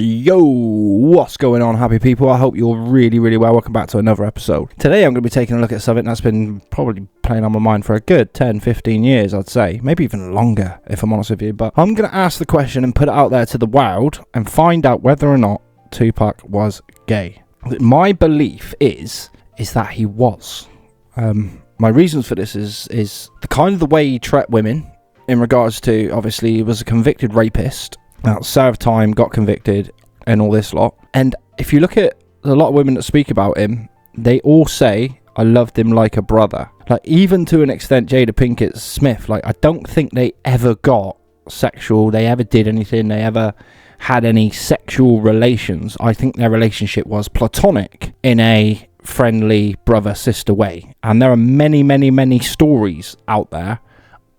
Yo, what's going on, happy people? I hope you're really well. Welcome back to another episode. Today I'm going to be taking a look at something that's been probably playing on my mind for a good 10-15 years, I'd say. Maybe even longer, if I'm honest with you. But I'm going to ask the question and put it out there to the world and find out whether or not Tupac was gay. My belief is that he was. My reasons for this is the kind of the way he treated women in regards to, obviously, he was a convicted rapist. Served time, got convicted, and all this lot. And if you look at a lot of women that speak about him, they all say, I loved him like a brother. Like, even to an extent, Jada Pinkett Smith, like, I don't think they ever got sexual, they ever did anything, they ever had any sexual relations. I think their relationship was platonic in a friendly brother-sister way. And there are many stories out there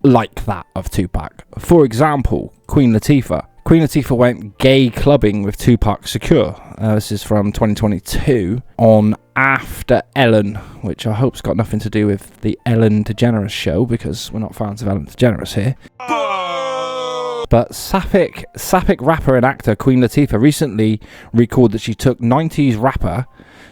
like that of Tupac. For example, Queen Latifah. Queen Latifah went gay clubbing with Tupac Shakur. This is from 2022 on After Ellen, which I hope's got nothing to do with the Ellen DeGeneres show, because we're not fans of Ellen DeGeneres here. But sapphic rapper and actor Queen Latifah recently recalled that she took 90s rapper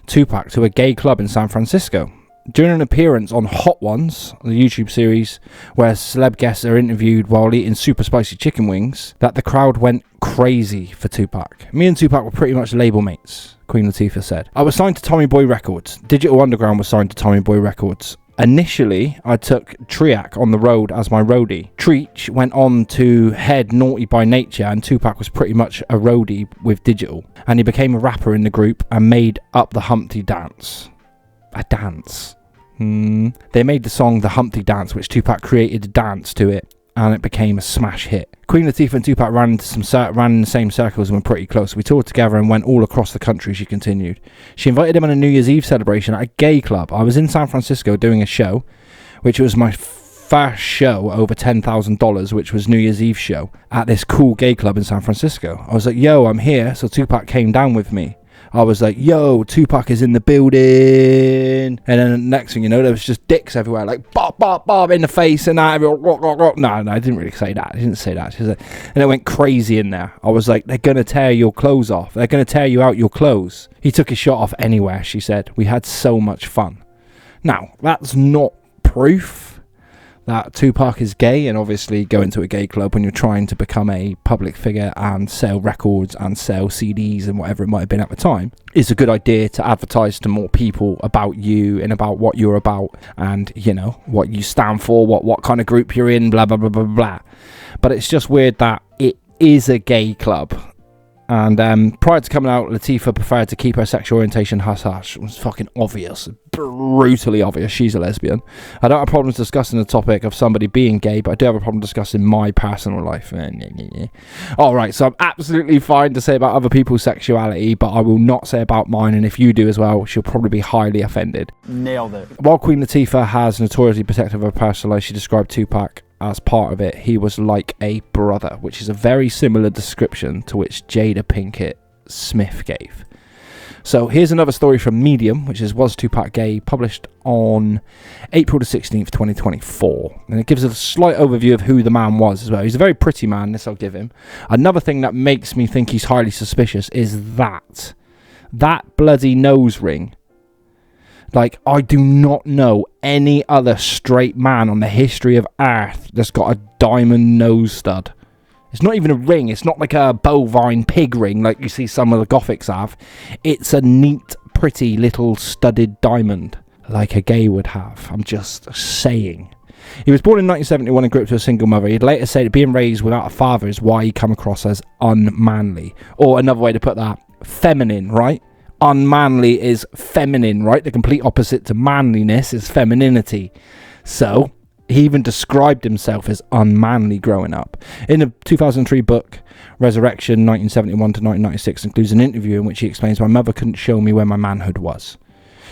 Tupac to a gay club in San Francisco. During an appearance on Hot Ones, the YouTube series where celeb guests are interviewed while eating super spicy chicken wings, that the crowd went crazy for Tupac. Me and Tupac were pretty much label mates, Queen Latifah said. I was signed to Tommy Boy Records. Digital Underground was signed to Tommy Boy Records. Initially, I took Triac on the road as my roadie. Treach went on to head Naughty by Nature, and Tupac was pretty much a roadie with Digital. And he became a rapper in the group and made up the Humpty Dance. A dance. They made the song The Humpty Dance, which Tupac created a dance to it, and it became a smash hit. Queen Latifah and Tupac ran in the same circles and were pretty close. We toured together and went all across the country, she continued. She invited him on a New Year's Eve celebration at a gay club. I was in San Francisco doing a show, which was my first show over $10,000, which was New Year's Eve show, at this cool gay club in San Francisco. I was like, yo, I'm here. So Tupac came down with me. I was like, yo, Tupac is in the building. And then the next thing you know, there was just dicks everywhere, like bob in the face and that. No, I didn't really say that. I didn't say that. And it went crazy in there. I was like, they're going to tear your clothes off. They're going to tear you out your clothes. He took his shirt off anywhere, she said. We had so much fun. Now, that's not proof that Tupac is gay, and obviously going to a gay club when you're trying to become a public figure and sell records and sell CDs and whatever it might have been at the time is a good idea to advertise to more people about you and about what you're about and, you know, what you stand for, what kind of group you're in, blah, blah, blah, blah, blah. But it's just weird that it is a gay club. And prior to coming out, Latifah preferred to keep her sexual orientation hush-hush. It was fucking obvious, brutally obvious. She's a lesbian. I don't have problems discussing the topic of somebody being gay, but I do have a problem discussing my personal life. Alright, so I'm absolutely fine to say about other people's sexuality, but I will not say about mine, and if you do as well, she'll probably be highly offended. Nailed it. While Queen Latifah has notoriously protected her personal life, she described Tupac as part of it. He was like a brother, which is a very similar description to which Jada Pinkett Smith gave. So here's another story from Medium, which is Was Tupac Gay, published on April the 16th, 2024. And it gives a slight overview of who the man was as well. He's a very pretty man, this I'll give him. Another thing that makes me think he's highly suspicious is that bloody nose ring. Like, I do not know any other straight man on the history of Earth that's got a diamond nose stud. It's not even a ring. It's not like a bovine pig ring like you see some of the Gothics have. It's a neat, pretty little studded diamond like a gay would have. I'm just saying. He was born in 1971 and grew up to a single mother. He'd later say that being raised without a father is why he come across as unmanly. Or another way to put that, feminine, right? Unmanly is feminine, right? The complete opposite to manliness is femininity. So he even described himself as unmanly growing up. In the 2003 book Resurrection 1971 to 1996 includes an interview in which he explains, my mother couldn't show me where my manhood was.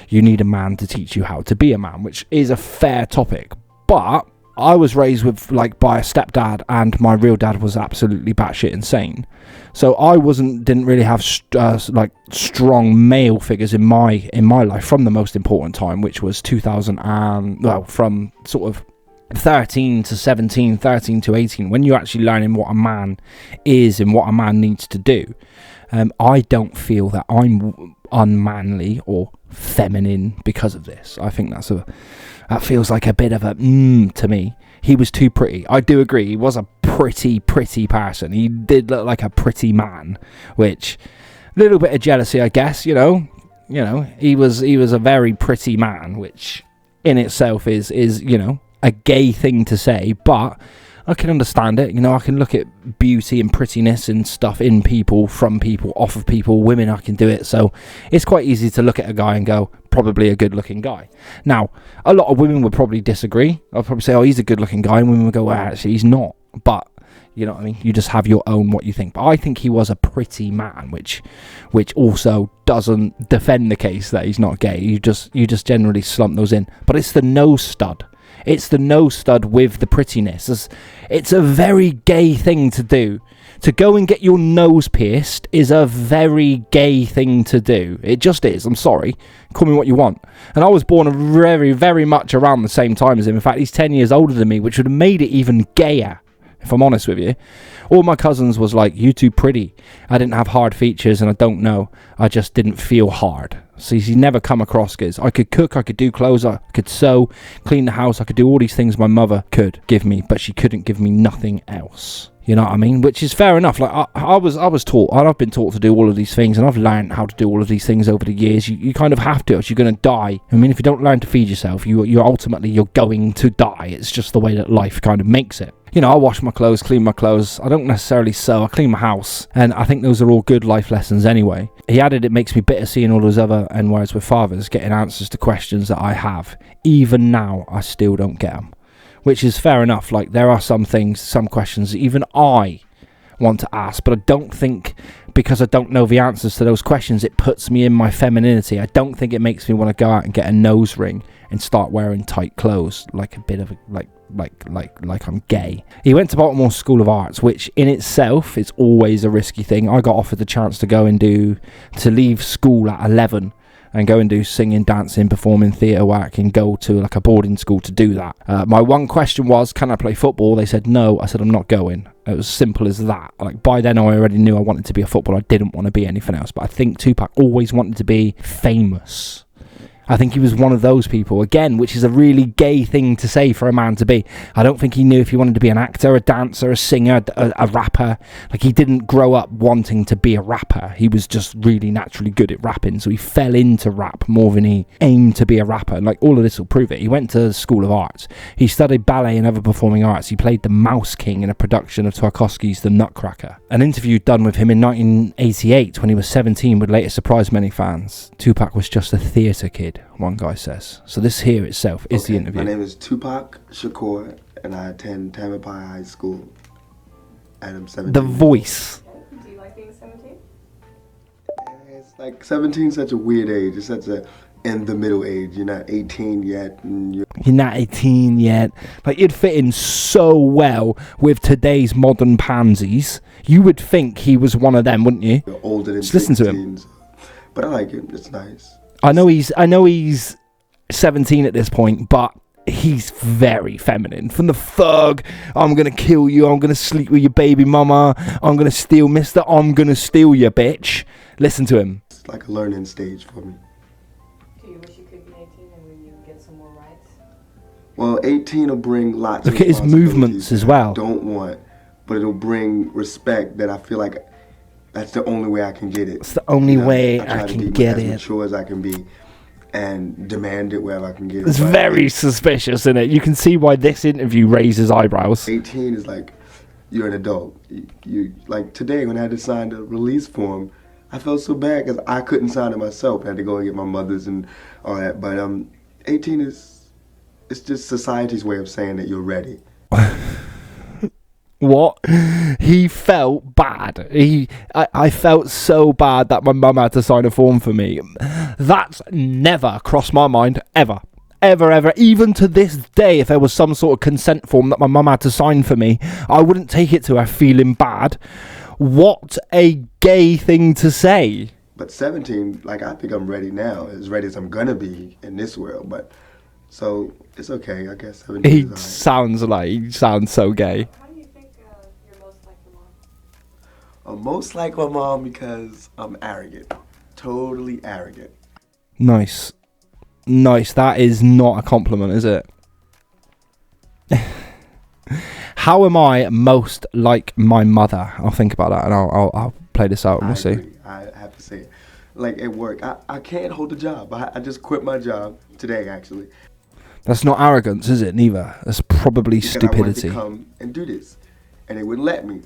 You need a man to teach you how to be a man, which is a fair topic. But I was raised with by a stepdad, and my real dad was absolutely batshit insane. So I didn't really have strong male figures in my life from the most important time, which was 2000 and from sort of 13 to 17, 13 to 18, when you're actually learning what a man is and what a man needs to do. I don't feel that I'm unmanly or feminine because of this. I think that feels like a bit of a to me. He was too pretty. I do agree. He was a pretty person. He did look like a pretty man, which little bit of jealousy, I guess. He was a very pretty man, which in itself is a gay thing to say, but I can understand it. I can look at beauty and prettiness and stuff in people, from people, off of people, women. I can do it. So it's quite easy to look at a guy and go, probably a good looking guy. Now, a lot of women would probably disagree. I'll probably say, oh, he's a good looking guy. And women would go, well, actually, he's not. But you know what I mean? You just have your own what you think. But I think he was a pretty man, which also doesn't defend the case that he's not gay. You just generally slump those in. But it's the nose stud. It's the nose stud with the prettiness. It's a very gay thing to do. To go and get your nose pierced is a very gay thing to do. It just is. I'm sorry. Call me what you want. And I was born very, very much around the same time as him. In fact, he's 10 years older than me, which would have made it even gayer, if I'm honest with you. All my cousins was like, you too pretty. I didn't have hard features, and I don't know. I just didn't feel hard. So he's never come across as I could cook, I could do clothes, I could sew, clean the house, I could do all these things my mother could give me, but she couldn't give me nothing else. You know what I mean? Which is fair enough. Like I was taught, and I've been taught to do all of these things, and I've learned how to do all of these things over the years. You kind of have to, else you're going to die. I mean, if you don't learn to feed yourself, you're going to die. It's just the way that life kind of makes it. I wash my clothes, clean my clothes. I don't necessarily sew. I clean my house. And I think those are all good life lessons anyway. He added, it makes me bitter seeing all those other N-words with fathers getting answers to questions that I have. Even now, I still don't get them. Which is fair enough. Like, there are some things, some questions that even I want to ask. But I don't think, because I don't know the answers to those questions, it puts me in my femininity. I don't think it makes me want to go out and get a nose ring and start wearing tight clothes like a bit of a, like I'm gay. He went to Baltimore School of Arts, which in itself is always a risky thing. I got offered the chance to leave school at 11 and go and do singing, dancing, performing, theatre work, and go to like a boarding school to do that. My one question was, can I play football? They said no. I said, I'm not going. It was simple as that. Like, by then I already knew I wanted to be a footballer. I didn't want to be anything else. But I think Tupac always wanted to be famous. I think he was one of those people, again, which is a really gay thing to say for a man to be. I don't think he knew if he wanted to be an actor, a dancer, a singer, a rapper. Like, he didn't grow up wanting to be a rapper. He was just really naturally good at rapping, so he fell into rap more than he aimed to be a rapper. Like, all of this will prove it. He went to the School of Arts. He studied ballet and other performing arts. He played the Mouse King in a production of Tchaikovsky's The Nutcracker. An interview done with him in 1988 when he was 17 would later surprise many fans. Tupac was just a theatre kid, one guy says. So this here itself is the interview. My name is Tupac Shakur, and I attend Tamalpais High School, and I'm 17. The voice. Do you like being 17? It's like 17 is such a weird age. It's such a in the middle age. You're not 18 yet. And you're not 18 yet. Like, it'd fit in so well with today's modern pansies. You would think he was one of them, wouldn't you? You're older than just listen to him. But I like it. It's nice. I know he's 17 at this point, but he's very feminine. From the thug, I'm gonna kill you, I'm gonna sleep with your baby mama, I'm gonna steal I'm gonna steal your bitch. Listen to him. It's like a learning stage for me. Do you wish you could be 18 and when you get some more rights? Well, 18 will bring lots of Look at his movements as well. I don't want, but it'll bring respect that I feel like that's the only way I can get it. It's the only way I can get it. As mature as I can be, and demand it wherever I can get it. It's very suspicious, isn't it? You can see why this interview raises eyebrows. 18 is like, you're an adult. You like, today when I had to sign the release form, I felt so bad because I couldn't sign it myself. I had to go and get my mother's and all that. But 18 it's just society's way of saying that you're ready. What? He felt bad. I felt so bad that my mum had to sign a form for me. That's never crossed my mind, ever. Ever. Even to this day, if there was some sort of consent form that my mum had to sign for me, I wouldn't take it to her feeling bad. What a gay thing to say. But 17, like, I think I'm ready now, as ready as I'm gonna be in this world. But so it's okay, I guess. 17 He is sounds so gay. How do you think you're most like your Most like my mom because I'm arrogant. Totally arrogant. Nice. That is not a compliment, is it? How am I most like my mother? I'll think about that and I'll play this out and we'll see. Agree. I have to say it. Like at work, I can't hold a job. I just quit my job today, actually. That's not arrogance, is it? Neither. That's probably Because stupidity. I wanted to come and do this, and they wouldn't let me.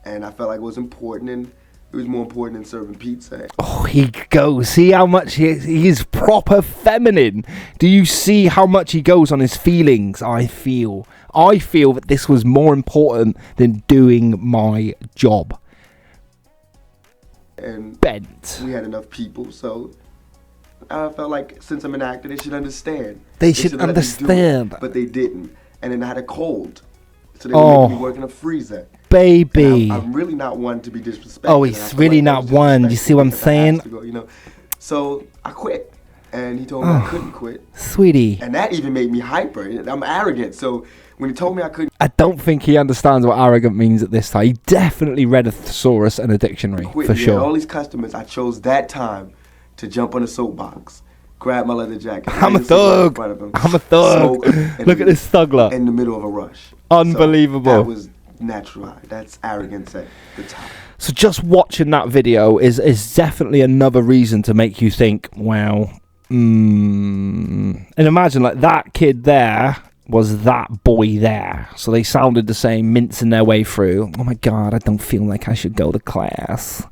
And I felt like it was important, and it was more important than serving pizza. Oh, he goes. See how much he is proper feminine. Do you see how much he goes on his feelings? I feel that this was more important than doing my job. And Bent. we had enough people, so I felt like since I'm an actor, they should understand. They should let me do it, understand. but they didn't. And then I had a cold, so they were making me work in a freezer. Baby. I'm really not one to be disrespectful. Oh, he's really not one. You see what I'm saying? So I quit, and he told me I couldn't quit. Sweetie. And that even made me hyper. I'm arrogant, so when he told me I couldn't I don't think he understands what arrogant means at this time. He definitely read a thesaurus and a dictionary, quit, for sure. all these customers, I chose that time to jump on a soapbox, grab my leather jacket. I'm a thug. I'm a thug. Look at this thugler. In the middle of a rush. Unbelievable. So that was natural. That's arrogance at the top. So just watching that video is definitely another reason to make you think, wow. And imagine like that kid there was that boy there. So they sounded the same, mincing their way through. Oh my God, I don't feel like I should go to class.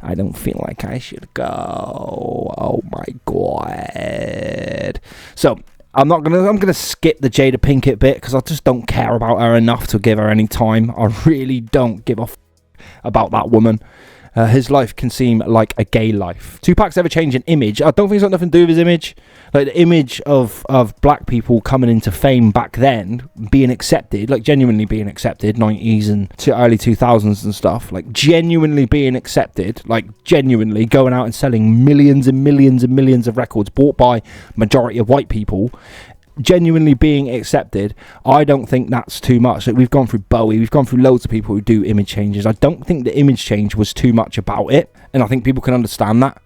I don't feel like I should go. Oh my God. So I'm gonna skip the Jada Pinkett bit because I just don't care about her enough to give her any time. I really don't give a about that woman. His life can seem like a gay life. Tupac's ever changed an image. I don't think it's got nothing to do with his image. Like the image of black people coming into fame back then, being accepted, like genuinely being accepted, 90s and to early 2000s and stuff, like genuinely being accepted, like genuinely going out and selling millions and millions and millions of records bought by majority of white people, genuinely being accepted. I don't think that's too much. Like we've gone through Bowie, we've gone through loads of people who do image changes. I don't think the image change was too much about it, and I think people can understand that.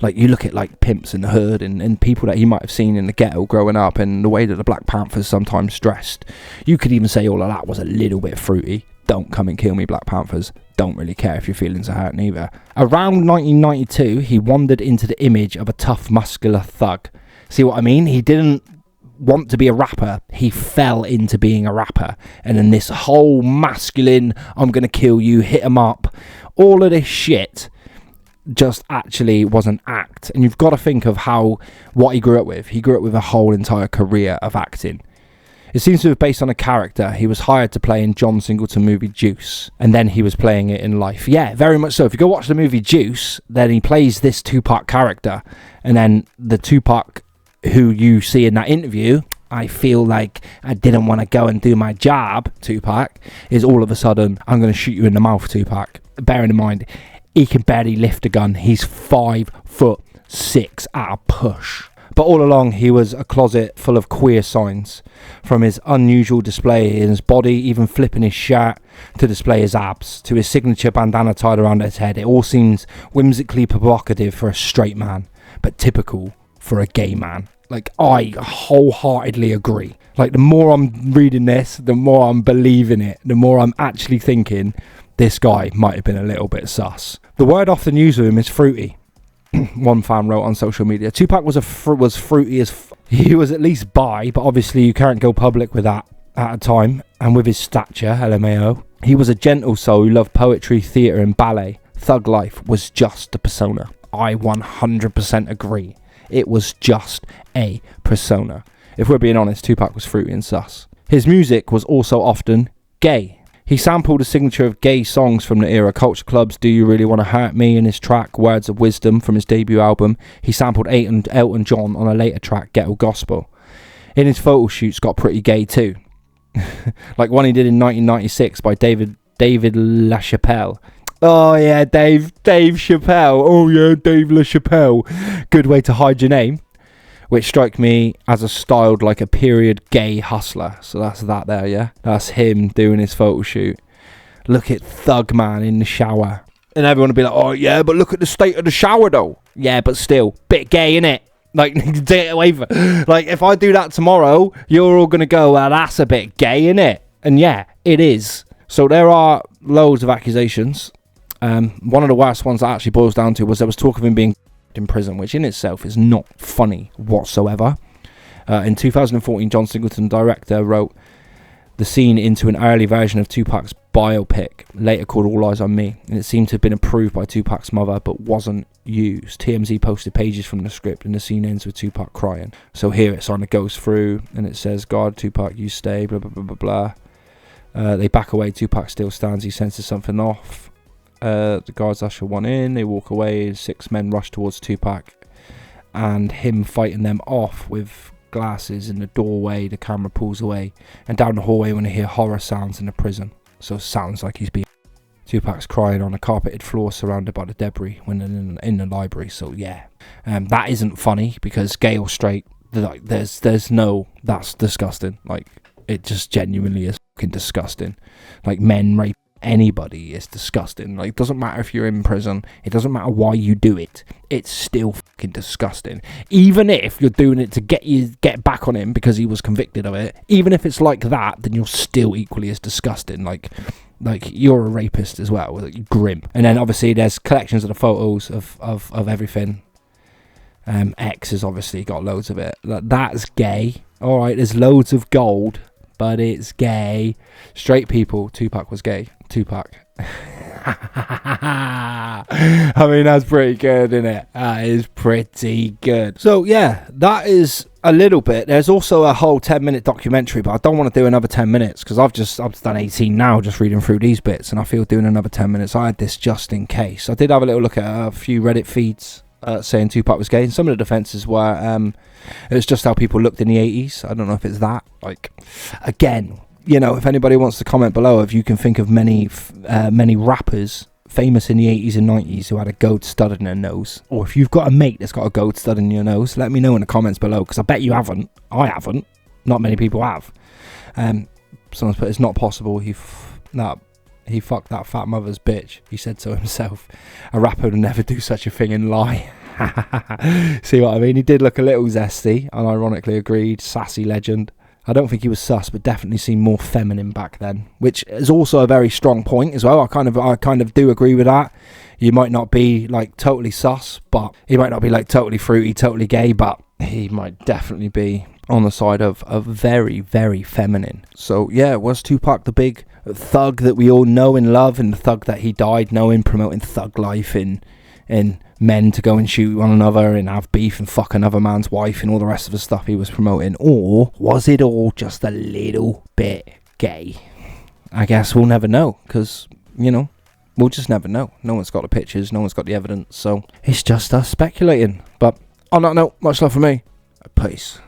Like you look at like Pimps in the Hood and people that you might have seen in the ghetto growing up, and the way that the Black Panthers sometimes dressed, you could even say all of that was a little bit fruity. Don't come and kill me, Black Panthers. Don't really care if your feelings are hurt neither. Around 1992 he wandered into the image of a tough muscular thug. See what I mean? He didn't want to be a rapper, he fell into being a rapper, and then this whole masculine, I'm gonna kill you, hit him up, all of this shit just actually was an act. And you've got to think of what he grew up with. He grew up with a whole entire career of acting. It seems to have based on a character he was hired to play in John Singleton movie Juice, and then he was playing it in life. Yeah, very much so. If you go watch the movie Juice, then he plays this Tupac character, and then the Tupac who you see in that interview, I feel like I didn't want to go and do my job, Tupac, is all of a sudden, I'm going to shoot you in the mouth, Tupac. Bearing in mind, he can barely lift a gun. He's 5'6" at a push. But all along, he was a closet full of queer signs. From his unusual display in his body, even flipping his shirt to display his abs, to his signature bandana tied around his head. It all seems whimsically provocative for a straight man, but typical for a gay man. Like, I wholeheartedly agree. Like, the more I'm reading this, the more I'm believing it, the more I'm actually thinking this guy might have been a little bit sus. The word often used with him is fruity. One fan wrote on social media, Tupac was fruity as he was at least bi, but obviously you can't go public with that at a time. And with his stature, LMAO, he was a gentle soul who loved poetry, theatre and ballet. Thug life was just a persona. I 100% agree. It was just a persona. If we're being honest, Tupac was fruity and sus. His music was also often gay. He sampled a signature of gay songs from the era. Culture Club's Do You Really Want to Hurt Me in his track Words of Wisdom from his debut album. He sampled Elton John on a later track, Ghetto Gospel. In his photo shoots got pretty gay too. Like one he did in 1996 by David LaChapelle. Oh yeah, Dave Chappelle. Oh yeah, Dave LaChapelle. Good way to hide your name. Which struck me as a styled like a period gay hustler. So that's that there, yeah? That's him doing his photo shoot. Look at Thug Man in the shower. And everyone would be like, oh, yeah, but look at the state of the shower, though. Yeah, but still, bit gay, innit? Like, take it away from... Like, if I do that tomorrow, you're all going to go, well, that's a bit gay, innit? And yeah, it is. So there are loads of accusations. One of the worst ones that actually boils down to was there was talk of him being in prison, which in itself is not funny whatsoever. In 2014, John Singleton, director, wrote the scene into an early version of Tupac's biopic, later called All Eyes on Me, and it seemed to have been approved by Tupac's mother but wasn't used. TMZ posted pages from the script and the scene ends with Tupac crying. So here it sort of goes through and it says, God, Tupac, you stay, blah, blah, blah, blah, blah. They back away, Tupac still stands, he senses something off. The guards usher one in, they walk away, 6 men rush towards Tupac and him fighting them off with glasses in the doorway. The camera pulls away and down the hallway when they hear horror sounds in the prison. So it sounds like he's being... Tupac's crying on a carpeted floor surrounded by the debris when in the library. So yeah, that isn't funny because gay or straight, like there's no... That's disgusting. Like, it just genuinely is fucking disgusting. Like, men rape anybody is disgusting. Like, it doesn't matter if you're in prison, it doesn't matter why you do it, it's still fucking disgusting. Even if you're doing it to get back on him because he was convicted of it, even if it's like that, then you're still equally as disgusting. Like you're a rapist as well. Like, grim. And then obviously there's collections of the photos of everything. X has obviously got loads of it. That's gay. Alright, there's loads of gold, but it's gay. Straight people, Tupac was gay. Tupac. I mean, that's pretty good, isn't it? That is pretty good. So yeah, that is a little bit. There's also a whole 10-minute documentary, but I don't want to do another 10 minutes because I've done 18 now just reading through these bits, and I feel doing another 10 minutes. I had this just in case. I did have a little look at a few Reddit feeds saying Tupac was gay, and some of the defenses were it was just how people looked in the 80s. I don't know if it's that. Like, again, you know, if anybody wants to comment below if you can think of many rappers famous in the 80s and 90s who had a gold stud in their nose, or if you've got a mate that's got a gold stud in your nose, let me know in the comments below, because I bet you haven't. I haven't. Not many people have. Someone's put, it's not possible he fucked that fat mother's bitch. He said so himself. A rapper would never do such a thing and lie. See what I mean? He did look a little zesty, and ironically agreed. Sassy legend. I don't think he was sus, but definitely seemed more feminine back then, which is also a very strong point as well. I kind of do agree with that. You might not be like totally sus, but he might not be like totally fruity, totally gay, but he might definitely be on the side of very, very feminine. So yeah, was Tupac the big thug that we all know and love, and the thug that he died knowing, promoting thug life in men to go and shoot one another and have beef and fuck another man's wife and all the rest of the stuff he was promoting? Or was it all just a little bit gay? I guess we'll never know, because, you know, we'll just never know. No one's got the pictures, no one's got the evidence, so it's just us speculating. But on that note, much love from me. Peace.